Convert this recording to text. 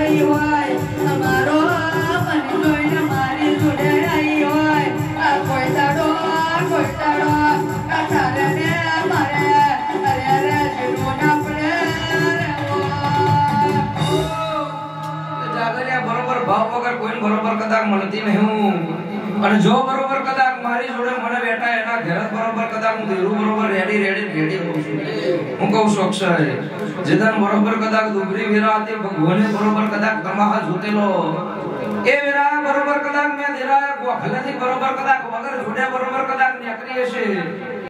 आई હોય અમારો મન જોઈને મારી જોડે આવી હોય કોઈ દાડો તારે ને મારે અરે જીવન આપણે જાગરિયા બરોબર ભાવ વગર કોઈ બરોબર કદાચ મળતી નહીં અને જો બરોબર કદાચ મારી જોડે મને બેઠા એના ઘર બરોબર કદાચ હું દેરું બરોબર રેડી કહું છું હું કહું છું અક્ષય જેદન બરોબર કદાચ દુબરી વિરાતે ભગવાને બરોબર કદાચ તમાહા જોતેલો એ વિરા બરોબર કદાચ મે દેરા ગોખલાથી બરોબર કદાચ વગર જોડે બરોબર કદાચ નીકળી હશે